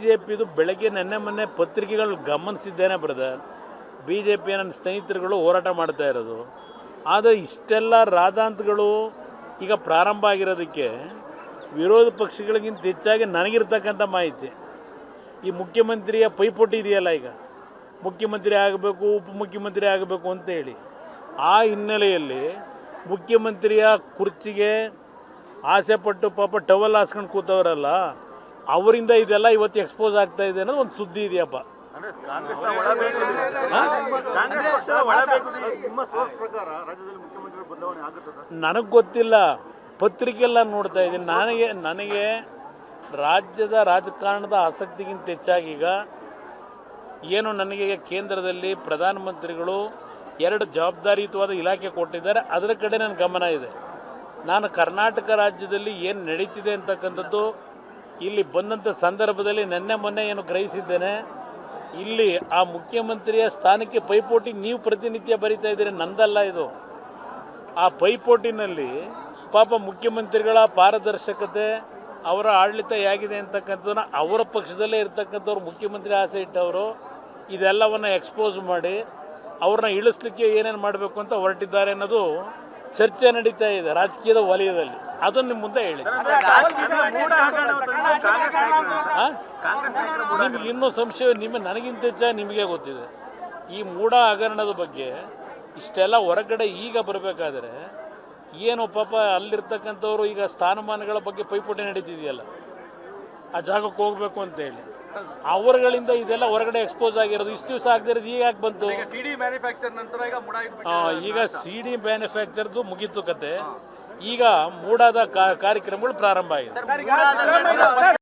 J ಪಿದು ಬೆಳಗ್ಗೆ ನೆನ್ನೆ ಮೊನ್ನೆ ಪತ್ರಿಕೆಗಳು ಗಮನಿಸಿದ್ದೇನೆ ಬ್ರದರ್. ಬಿ ಜೆ ಪಿಯ ನನ್ನ ಸ್ನೇಹಿತರುಗಳು ಹೋರಾಟ ಮಾಡ್ತಾ ಇರೋದು. ಆದರೆ ಇಷ್ಟೆಲ್ಲ ರಾದಾಂತಗಳು ಈಗ ಪ್ರಾರಂಭ ಆಗಿರೋದಕ್ಕೆ ವಿರೋಧ ಪಕ್ಷಗಳಿಗಿಂತ ಹೆಚ್ಚಾಗಿ ನನಗಿರ್ತಕ್ಕಂಥ ಮಾಹಿತಿ, ಈ ಮುಖ್ಯಮಂತ್ರಿಯ ಪೈಪೋಟಿ ಇದೆಯಲ್ಲ, ಈಗ ಮುಖ್ಯಮಂತ್ರಿ ಆಗಬೇಕು ಉಪಮುಖ್ಯಮಂತ್ರಿ ಆಗಬೇಕು ಅಂತೇಳಿ, ಆ ಹಿನ್ನೆಲೆಯಲ್ಲಿ ಮುಖ್ಯಮಂತ್ರಿಯ ಕುರ್ಚಿಗೆ ಆಸೆಪಟ್ಟು ಪಾಪ ಟವಲ್ ಹಾಸ್ಕೊಂಡು ಕೂತವರಲ್ಲ, ಅವರಿಂದ ಇದೆಲ್ಲ ಇವತ್ತು ಎಕ್ಸ್ಪೋಸ್ ಆಗ್ತಾ ಇದೆ ಅನ್ನೋದು ಒಂದು ಸುದ್ದಿ ಇದೆಯಪ್ಪ. ನನಗೆ ಗೊತ್ತಿಲ್ಲ, ಪತ್ರಿಕೆಲ್ಲ ನೋಡ್ತಾ ಇದ್ದೀನಿ. ನನಗೆ ರಾಜ್ಯದ ರಾಜಕಾರಣದ ಆಸಕ್ತಿಗಿಂತ ಹೆಚ್ಚಾಗಿ ಈಗ ಏನು ನನಗೆ ಕೇಂದ್ರದಲ್ಲಿ ಪ್ರಧಾನಮಂತ್ರಿಗಳು 2 ಜವಾಬ್ದಾರಿಯುತವಾದ ಇಲಾಖೆ ಕೊಟ್ಟಿದ್ದಾರೆ, ಅದರ ಕಡೆ ನನ್ನ ಗಮನ ಇದೆ. ನಾನು ಕರ್ನಾಟಕ ರಾಜ್ಯದಲ್ಲಿ ಏನು ನಡೀತಿದೆ ಅಂತಕ್ಕಂಥದ್ದು ಇಲ್ಲಿ ಬಂದಂಥ ಸಂದರ್ಭದಲ್ಲಿ ನೆನ್ನೆ ಮೊನ್ನೆ ಏನು ಗ್ರಹಿಸಿದ್ದೇನೆ. ಇಲ್ಲಿ ಆ ಮುಖ್ಯಮಂತ್ರಿಯ ಸ್ಥಾನಕ್ಕೆ ಪೈಪೋಟಿ ನೀವು ಪ್ರತಿನಿತ್ಯ ಬರಿತಾ ಇದ್ದೀರಿ, ನಂದಲ್ಲ ಇದು. ಆ ಪೈಪೋಟಿನಲ್ಲಿ ಪಾಪ ಮುಖ್ಯಮಂತ್ರಿಗಳ ಪಾರದರ್ಶಕತೆ, ಅವರ ಆಡಳಿತ ಹೇಗಿದೆ ಅಂತಕ್ಕಂಥದ್ದನ್ನ ಅವರ ಪಕ್ಷದಲ್ಲೇ ಇರ್ತಕ್ಕಂಥವ್ರು ಮುಖ್ಯಮಂತ್ರಿ ಆಸೆ ಇಟ್ಟವರು ಇದೆಲ್ಲವನ್ನು ಎಕ್ಸ್ಪೋಸ್ ಮಾಡಿ ಅವ್ರನ್ನ ಇಳಿಸ್ಲಿಕ್ಕೆ ಏನೇನು ಮಾಡಬೇಕು ಅಂತ ಹೊರಟಿದ್ದಾರೆ ಅನ್ನೋದು ಚರ್ಚೆ ನಡೀತಾ ಇದೆ ರಾಜಕೀಯದ ವಲಯದಲ್ಲಿ. ಅದನ್ನು ನಿಮ್ಮ ಮುಂದೆ ಹೇಳಿ. ನಿಮ್ಗೆ ಇನ್ನೂ ಸಂಶಯ, ನನಗಿಂತ ಹೆಚ್ಚಾಗಿ ನಿಮಗೆ ಗೊತ್ತಿದೆ ಈ ಮೂಢ ಹಗರಣದ ಬಗ್ಗೆ. ಇಷ್ಟೆಲ್ಲ ಹೊರಗಡೆ ಈಗ ಬರಬೇಕಾದ್ರೆ ಏನು ಪಾಪ ಅಲ್ಲಿರ್ತಕ್ಕಂಥವ್ರು ಈಗ ಸ್ಥಾನಮಾನಗಳ ಬಗ್ಗೆ ಪೈಪೋಟಿ ನಡೀತಿದೆಯಲ್ಲ, ಆ ಜಾಗಕ್ಕೆ ಹೋಗಬೇಕು ಅಂತೇಳಿ ಅವರುಗಳಿಂದ ಇದೆಲ್ಲ ಹೊರಗಡೆ ಎಕ್ಸ್ಪೋಸ್ ಆಗಿರೋದು. ಇಷ್ಟು ದಿವಸ ಆಗದಿರೋದು ಈಗ ಯಾಕೆ ಬಂತು? ಈಗ ಸಿ ಡಿ ಮ್ಯಾನುಫ್ಯಾಕ್ಚರ್ದು ಮುಗೀತು ಕತೆ. ಈಗ ಮೂಡಾದ ಕಾರ್ಯಕ್ರಮಗಳು ಪ್ರಾರಂಭ ಆಗಿದೆ.